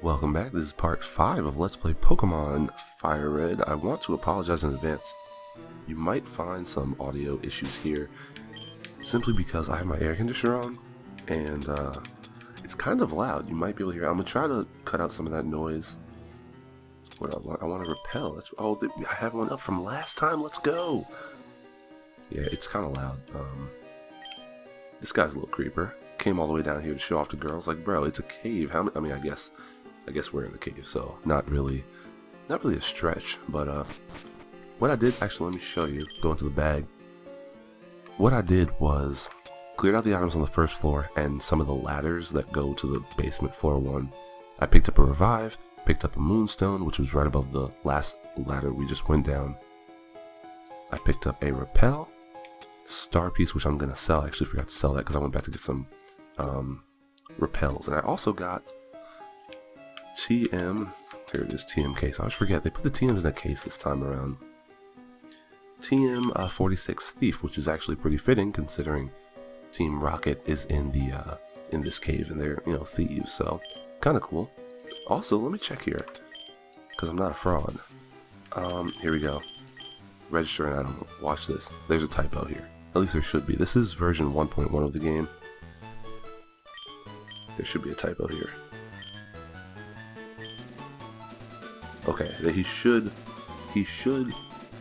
Welcome back. This is part 5 of Let's Play Pokemon FireRed. I want to apologize in advance. You might find some audio issues here simply because I have my air conditioner on and it's kind of loud. You might be able to hear. I'm going to try to cut out some of that noise. What I want to repel. I have one up from last time. Let's go. Yeah, it's kind of loud. This guy's a little creeper. Came all the way down here to show off to girls. Like, bro, it's a cave. I mean, I guess we're in the cave, so not really a stretch. But what I did, actually, let me show you. Go into the bag. What I did was cleared out the items on the first floor and some of the ladders that go to the basement floor 1. I picked up a revive, picked up a moonstone, which was right above the last ladder we just went down. I picked up a repel, star piece, which I'm gonna sell. I actually forgot to sell that because I went back to get some repels, and I also got TM. Here it is, TM case. I always forget they put the TMs in a case this time around. TM 46 Thief, which is actually pretty fitting considering Team Rocket is in the in this cave and they're thieves, so kind of cool. Also, let me check here because I'm not a fraud. Here we go. Register an item. Watch this. There's a typo here. At least there should be. This is version 1.1 of the game. There should be a typo here. Okay, that he should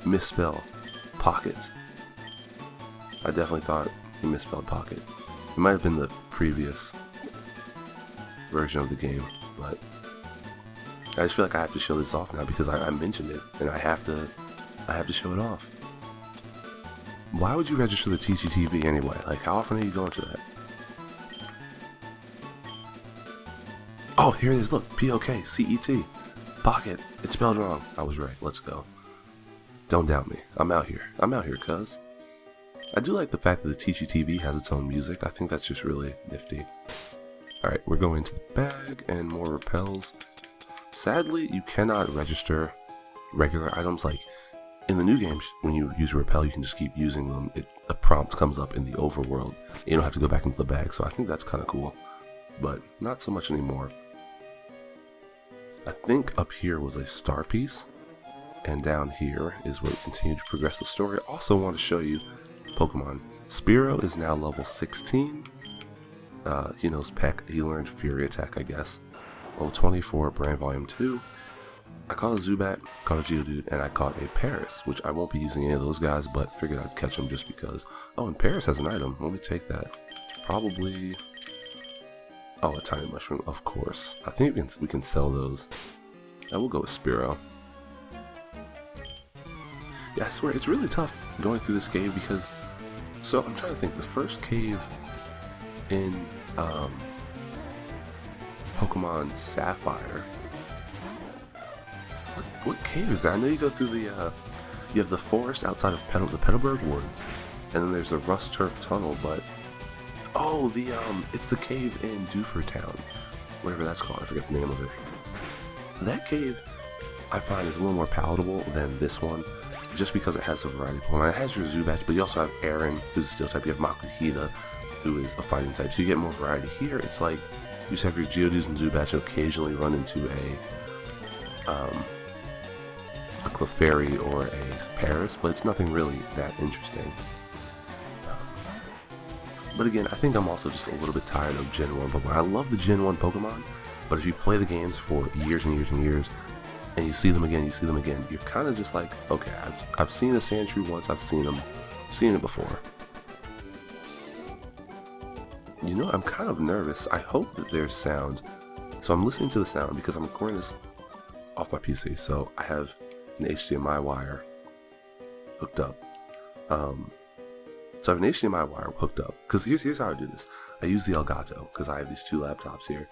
misspell pocket. I definitely thought he misspelled pocket. It might have been the previous version of the game, but I just feel like I have to show this off now because I mentioned it and I have to show it off. Why would you register the TGTV anyway? Like, how often are you going to that? Oh, here it is. Look, POKCET. Pocket. It's spelled wrong. I was right. Let's go. Don't doubt me. I'm out here. Cuz. I do like the fact that the TGTV has its own music. I think that's just really nifty. Alright, we're going to the bag and more repels. Sadly, you cannot register regular items. Like, in the new games, when you use a repel, you can just keep using them. A prompt comes up in the overworld. You don't have to go back into the bag, so I think that's kind of cool. But not so much anymore. I think up here was a star piece, and down here is where we continue to progress the story. I also want to show you Pokemon. Spearow is now level 16. He knows Peck. He learned Fury Attack, I guess. Level 24, Brand Volume 2. I caught a Zubat, caught a Geodude, and I caught a Paris, which I won't be using any of those guys, but figured I'd catch them just because. Oh, and Paris has an item. Let me take that. It's probably... Oh, a tiny mushroom, of course. I think we can sell those. I will go with Spearow. Yeah, I swear, it's really tough going through this cave because... So, I'm trying to think. The first cave in Pokemon Sapphire... What cave is that? I know you go through the... you have the forest outside of the Petalburg Woods. And then there's the Rust Turf Tunnel, but... Oh, it's the cave in Doofer Town, whatever that's called. I forget the name of it. That cave, I find, is a little more palatable than this one, just because it has a variety of Pokemon. It has your Zubat, but you also have Aaron, who's a Steel type. You have Makuhita, who is a Fighting type. So you get more variety. Here, it's like you just have your Geodudes and Zubats. You occasionally run into a Clefairy or a Paris, but it's nothing really that interesting. But again, I think I'm also just a little bit tired of Gen 1 Pokemon. I love the Gen 1 Pokemon, but if you play the games for years and years and years, and you see them again, you're kind of just like, okay, I've seen a Sandshrew once, I've seen it before. You know, I'm kind of nervous. I hope that there's sound. So I'm listening to the sound because I'm recording this off my PC, so I have an HDMI wire hooked up. So I have an HDMI wire hooked up, because here's how I do this. I use the Elgato, because I have these two laptops here.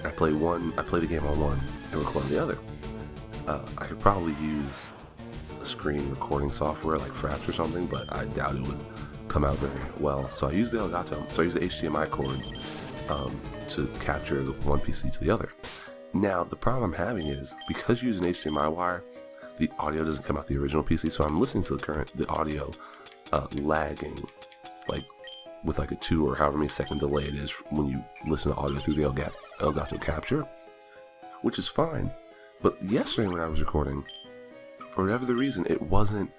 I play the game on one, and record on the other. I could probably use a screen recording software like Fraps or something, but I doubt it would come out very well. So I use the Elgato, so I use the HDMI cord to capture the one PC to the other. Now, the problem I'm having is, because you use an HDMI wire, the audio doesn't come out the original PC, so I'm listening to the audio lagging, like with like a 2 or however many second delay it is when you listen to audio through the Elgato capture, which is fine. But yesterday when I was recording, for whatever the reason, it wasn't,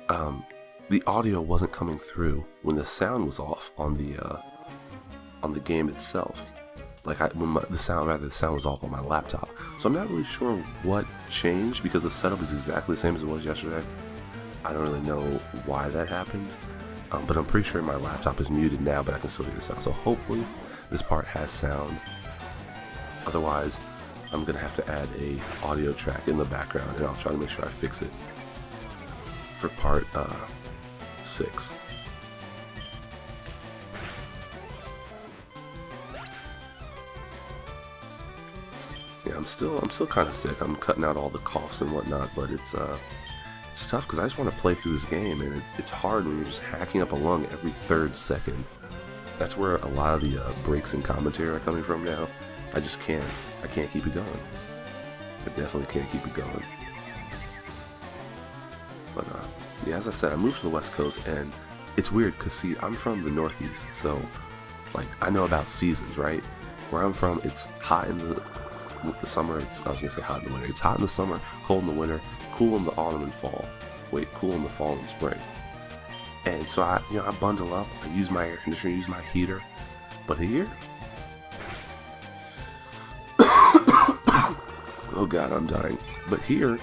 the audio wasn't coming through when the sound was off on the game itself. Like the sound was off on my laptop. So I'm not really sure what changed because the setup is exactly the same as it was yesterday. I don't really know why that happened, but I'm pretty sure my laptop is muted now, but I can still hear the sound. So hopefully this part has sound. Otherwise, I'm gonna have to add a audio track in the background, and I'll try to make sure I fix it for part 6. Yeah, I'm still kind of sick. I'm cutting out all the coughs and whatnot, but it's tough because I just want to play through this game, and it's hard when you're just hacking up a lung every 3rd second. That's where a lot of the breaks in commentary are coming from now. I just can't. I can't keep it going. I definitely can't keep it going. But yeah, as I said, I moved to the West Coast, and it's weird because see, I'm from the Northeast, so like I know about seasons, right? Where I'm from, it's hot in the summer. I was gonna say hot in the winter. It's hot in the summer, cold in the winter, cool in the autumn and fall. Cool in the fall and spring. And so I bundle up. I use my air conditioner, use my heater. But here, oh god, I'm dying. But here,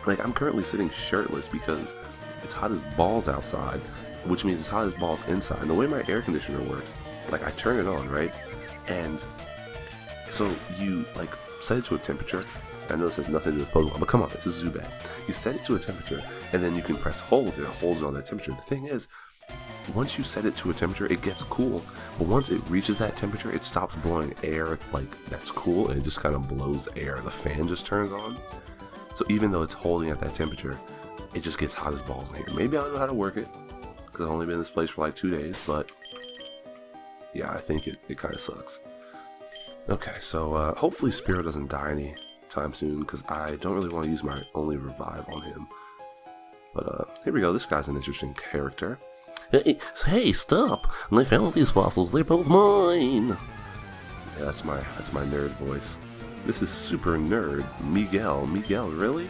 like I'm currently sitting shirtless because it's hot as balls outside, which means it's hot as balls inside. And the way my air conditioner works, like I turn it on, right? And so you like set it to a temperature. I know this has nothing to do with Pokemon, but come on, it's a Zubat. You set it to a temperature, and then you can press hold, and it holds it on that temperature. The thing is, once you set it to a temperature, it gets cool, but once it reaches that temperature, it stops blowing air like that's cool, and it just kind of blows air. The fan just turns on. So even though it's holding at that temperature, it just gets hot as balls in here. Maybe I don't know how to work it, because I've only been in this place for like 2 days, but yeah, I think it kind of sucks. Okay, so hopefully Spearow doesn't die anytime soon, because I don't really want to use my only revive on him. But here we go. This guy's an interesting character. Hey, stop! I found these fossils. They're both mine. Yeah, that's my nerd voice. This is super nerd. Miguel, really?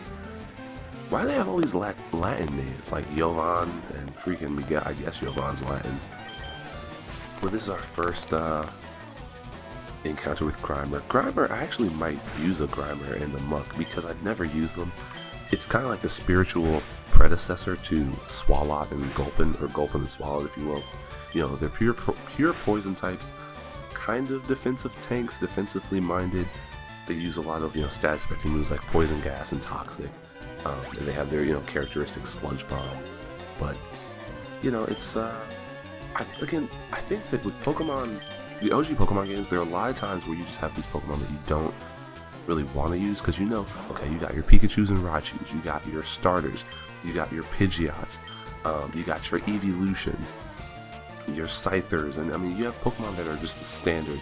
Why do they have all these Latin names like Jovan and freaking Miguel? I guess Jovan's Latin. Well, this is our first encounter with Grimer. Grimer, I actually might use a Grimer in the muck because I'd never used them. It's kind of like the spiritual predecessor to Swalot and Gulpin, or Gulpin and Swalot, if you will. You know, they're pure poison types, kind of defensive tanks, defensively minded. They use a lot of, stats affecting moves like Poison Gas and Toxic, and they have their, characteristic Sludge Bomb. But, it's, I think that with Pokemon, the OG Pokemon games, there are a lot of times where you just have these Pokemon that you don't really want to use, because okay, you got your Pikachus and Raichus, you got your starters, you got your Pidgeots, you got your Evolutions, your Scythers, and I mean, you have Pokemon that are just the standard,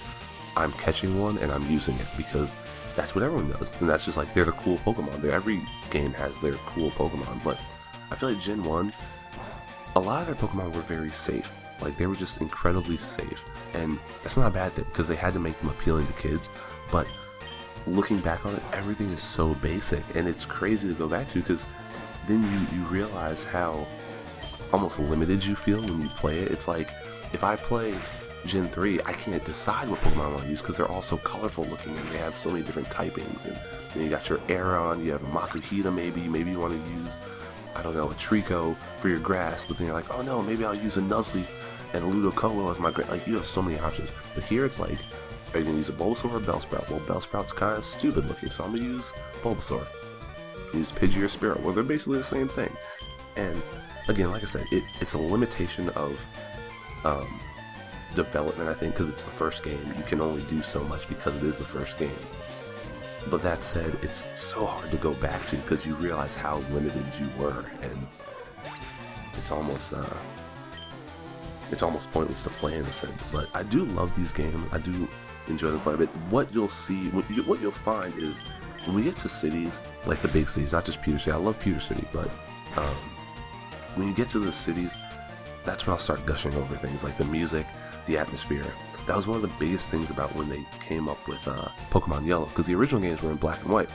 I'm catching one and I'm using it, because that's what everyone does, and that's just like, they're the cool Pokemon. Every game has their cool Pokemon, but I feel like Gen 1, a lot of their Pokemon were very safe. Like, they were just incredibly safe, and that's not a bad thing, because they had to make them appealing to kids, but looking back on it, everything is so basic, and it's crazy to go back to, because then you realize how almost limited you feel when you play it. It's like, if I play Gen 3, I can't decide what Pokemon I want to use, because they're all so colorful looking, and they have so many different typings, and you got your Aeron, you have a Makuhita maybe you want to use, I don't know, a Trico for your grass, but then you're like, oh no, maybe I'll use a Nuzleaf and a Ludicolo as my grass. Like, you have so many options. But here it's like, are you going to use a Bulbasaur or a Bellsprout? Well, Bellsprout's kind of stupid looking, so I'm going to use Bulbasaur. Use Pidgey or Spearow. Well, they're basically the same thing. And again, like I said, it's a limitation of development, I think, because it's the first game. You can only do so much because it is the first game. But that said, it's so hard to go back to, because you realize how limited you were, and it's almost pointless to play in a sense. But I do love these games. I do enjoy them quite a bit. What you'll find is, when we get to cities, like the big cities, not just Pewter City. I love Pewter City, but when you get to the cities, that's when I'll start gushing over things like the music, the atmosphere, That was one of the biggest things about when they came up with Pokemon Yellow, because the original games were in black and white,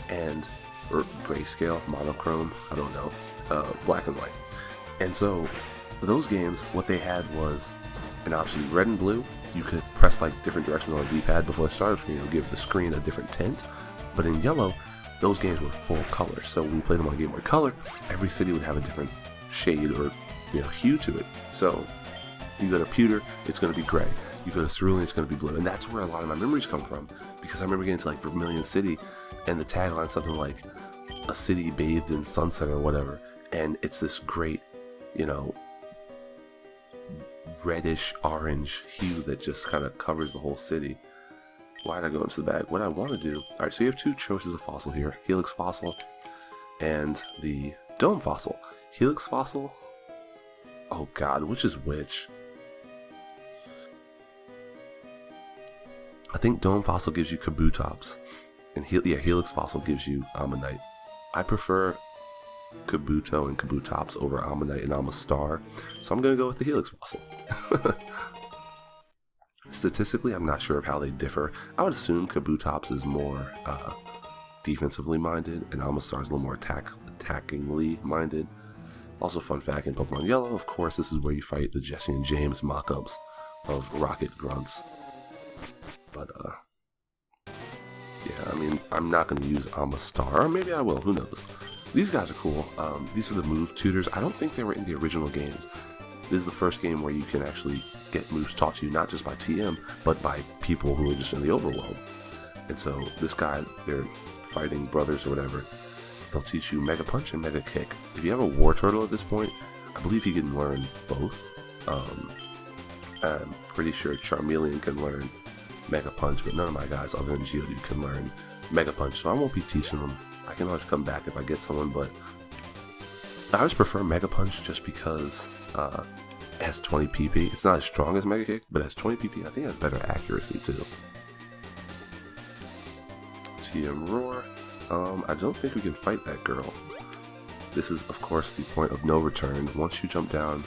or grayscale, monochrome, I don't know, black and white. And so those games, what they had was an option, red and blue. You could press like different directions on the D-pad before the startup screen. It would give the screen a different tint. But in yellow, those games were full color. So when you played them on Game Boy Color, every city would have a different shade or hue to it. So you go to Pewter, it's going to be gray. You go to Cerulean, it's going to be blue. And that's where a lot of my memories come from, because I remember getting to like Vermilion City, and the tagline something like a city bathed in sunset or whatever. And it's this great, reddish orange hue that just kind of covers the whole city. Why did I go into the bag? What I want to do. Alright, so you have two choices of fossil here. Helix fossil and the Dome fossil. Helix fossil, oh god, which is which? I think Dome fossil gives you Kabutops, and Helix fossil gives you Ammonite. I prefer Kabuto and Kabutops over Ammonite and Amistar, so I'm going to go with the Helix fossil. Statistically, I'm not sure of how they differ. I would assume Kabutops is more defensively minded, and Amistar is a little more attackingly minded. Also, fun fact, in Pokemon Yellow, of course, this is where you fight the Jesse and James mock-ups of Rocket Grunts. But, yeah, I mean, I'm not going to use Amistar, or maybe I will, who knows. These guys are cool. These are the move tutors. I don't think they were in the original games. This is the first game where you can actually get moves taught to you, not just by TM, but by people who are just in the overworld. And so this guy, they're fighting brothers or whatever. They'll teach you Mega Punch and Mega Kick. If you have a War Turtle at this point, I believe he can learn both. I'm pretty sure Charmeleon can learn Mega Punch, but none of my guys other than Geodude can learn Mega Punch, so I won't be teaching them. I can always come back if I get someone, but I always prefer Mega Punch just because it has 20 PP. It's not as strong as Mega Kick, but it has 20 PP. I think it has better accuracy too. TM Roar. I don't think we can fight that girl. This is, of course, the point of no return. Once you jump down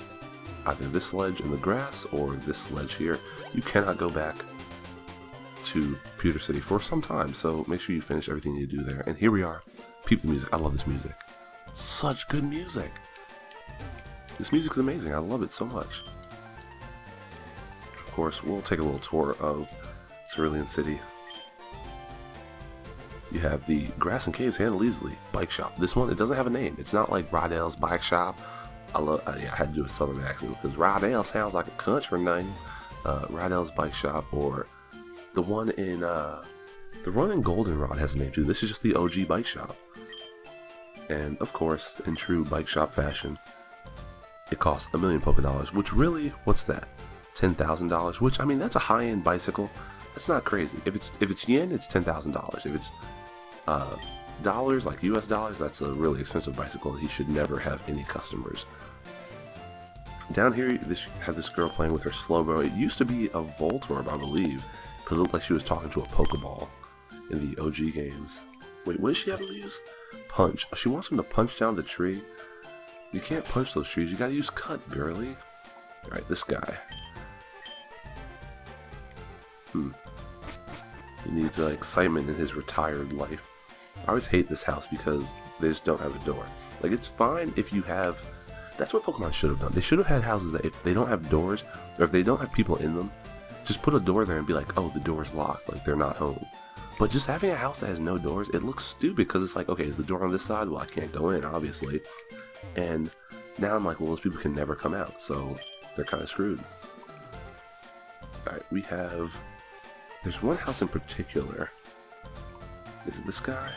either this ledge in the grass or this ledge here, you cannot go back to Pewter City for some time, so make sure you finish everything you do there. And here we are. Peep the music. I love this music. Such good music. This music is amazing. I love it so much. Of course, we'll take a little tour of Cerulean City. You have the Grass and Caves Handle Easily bike shop. This one, it doesn't have a name. It's not like Rydell's bike shop. I had to do a southern accent because Rydell sounds like a country name. Rydell's bike shop, or the one in Goldenrod has a name too. This is just the OG bike shop. And of course, in true bike shop fashion, it costs $1 million Poké Dollars, which really, what's that? $10,000, which, I mean, that's a high-end bicycle. That's not crazy. If it's yen, it's $10,000. If it's dollars, like US dollars, that's a really expensive bicycle. He should never have any customers. Down here, you had this girl playing with her Slowbro. It used to be a Voltorb, I believe, because it looked like she was talking to a Pokeball in the OG games. Wait, what does she have to use? Punch. She wants him to punch down the tree. You can't punch those trees. You gotta use cut, girly. Alright, this guy. He needs excitement in his retired life. I always hate this house because they just don't have a door. Like, it's fine if you have... That's what Pokemon should have done. They should have had houses that if they don't have doors, or if they don't have people in them, just put a door there and be like, oh, the door's locked, like they're not home. But just having a house that has no doors, it looks stupid because it's like, okay, is the door on this side? Well, I can't go in, obviously. And now I'm like, well, those people can never come out, so they're kind of screwed. Alright, we have... There's one house in particular. Is it this guy?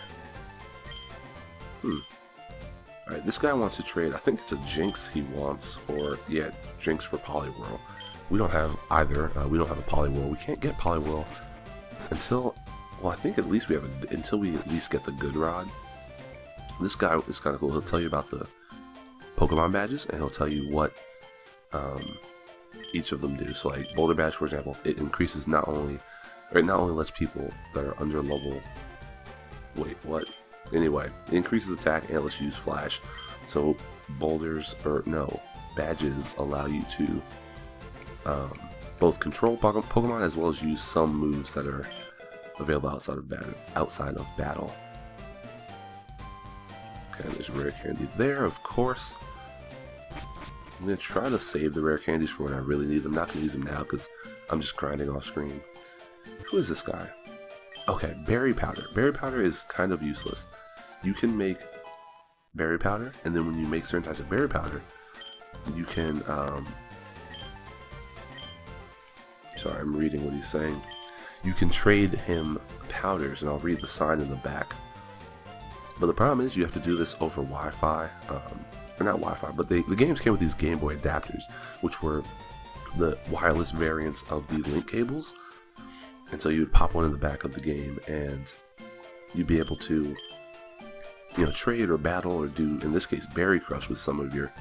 Alright, this guy wants to trade. I think it's a Jinx he wants, or, yeah, Jinx for Poliwhirl. We don't have either. We don't have a Poliwhirl. We can't get Poliwhirl until... Well, I think at least we have until we at least get the Good Rod. This guy is kind of cool. He'll tell you about the Pokemon badges, and he'll tell you what each of them do. So, like Boulder Badge, for example, it increases not only lets people that are under level. Wait, what? Anyway, it increases attack and it lets you use Flash. So badges allow you to both control Pokemon as well as use some moves that are available outside of battle. Okay, there's rare candy there, of course. I'm going to try to save the rare candies for when I really need them. I'm not going to use them now because I'm just grinding off screen. Who is this guy? Okay, berry powder. Berry powder is kind of useless. You can make berry powder, and then when you make certain types of berry powder, you can, sorry, I'm reading what he's saying. You can trade him powders, and I'll read the sign in the back. But the problem is you have to do this over Wi-Fi, or not Wi-Fi, but the games came with these Game Boy adapters, which were the wireless variants of the link cables. And so you would pop one in the back of the game, and you'd be able to, you know, trade or battle or do, in this case, Berry Crush with some of your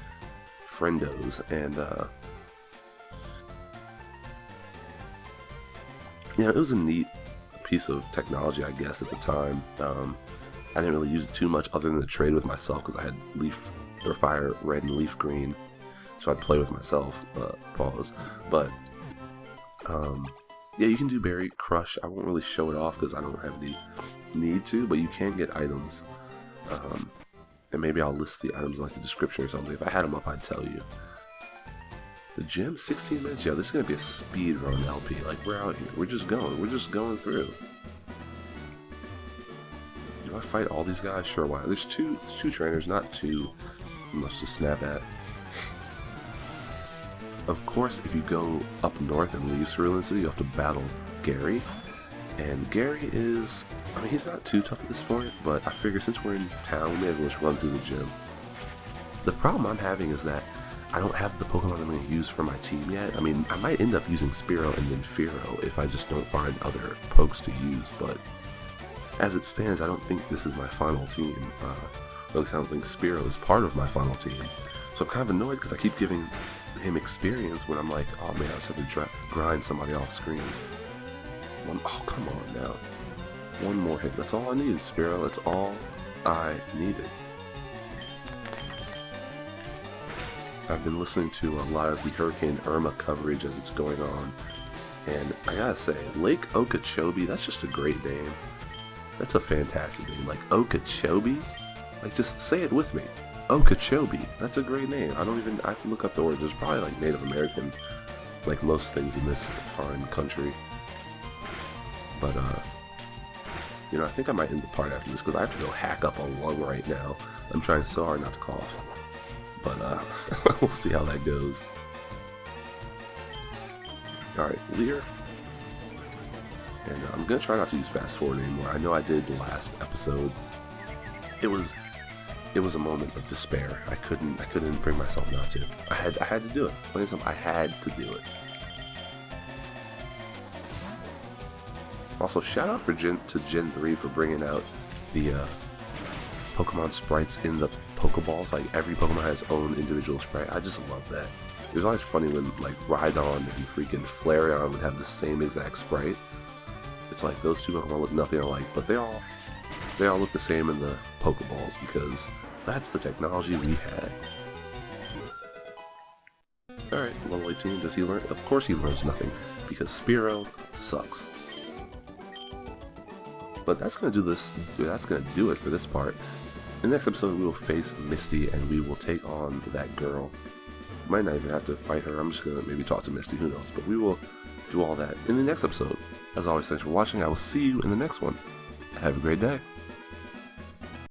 friendos. And you know, it was a neat piece of technology, I guess, at the time. I didn't really use it too much other than to trade with myself because I had FireRed and Leaf Green, so I'd play with myself. Pause. But yeah, you can do Berry Crush. I won't really show it off because I don't have any need to, but you can get items. And maybe I'll list the items in like the description or something. If I had them up, I'd tell you. The gym, 16 minutes. Yeah, this is gonna be a speed run LP. Like, we're out here. We're just going through. Do I fight all these guys? Sure, why? There's two trainers, not too much to snap at. Of course, if you go up north and leave Cerulean City, you have to battle Gary. And Gary is, I mean, he's not too tough at this point, but I figure since we're in town, we may as well just run through the gym. The problem I'm having is that I don't have the Pokemon I'm going to use for my team yet. I mean, I might end up using Spearow and then Fearow if I just don't find other Pokes to use, but as it stands, I don't think this is my final team. Or at least I don't think Spearow is part of my final team. So I'm kind of annoyed because I keep giving him experience when I'm like, oh man, I just have to grind somebody off screen. Oh, come on now. One more hit. That's all I needed, Spearow. That's all I needed. I've been listening to a lot of the Hurricane Irma coverage as it's going on, and I gotta say, Lake Okeechobee, that's just a great name. That's a fantastic name. Like, Okeechobee? Like, just say it with me. Okeechobee. That's a great name. I have to look up the origin. There's probably like Native American, like most things in this fine country. But, you know, I think I might end the part after this because I have to go hack up a lung right now. I'm trying so hard not to cough. But, we'll see how that goes. Alright, Leer. And I'm going to try not to use fast forward anymore. I know I did the last episode. It was a moment of despair. I couldn't bring myself not to. I had to do it. Plain and simple, I had to do it. Also, shout out to Gen 3 for bringing out the Pokemon sprites in the Pokeballs. Like, every Pokemon has its own individual sprite. I just love that. It was always funny when, like, Rhydon and freaking Flareon would have the same exact sprite. It's like those two Pokemon look nothing alike, but they all look the same in the Pokeballs because that's the technology we had. Alright, level 18, does he learn? Of course he learns nothing, because Spearow sucks. But that's gonna do it for this part. In the next episode we will face Misty and we will take on that girl. Might not even have to fight her, I'm just gonna maybe talk to Misty, who knows, but we will do all that in the next episode. As always, thanks for watching, I will see you in the next one. Have a great day.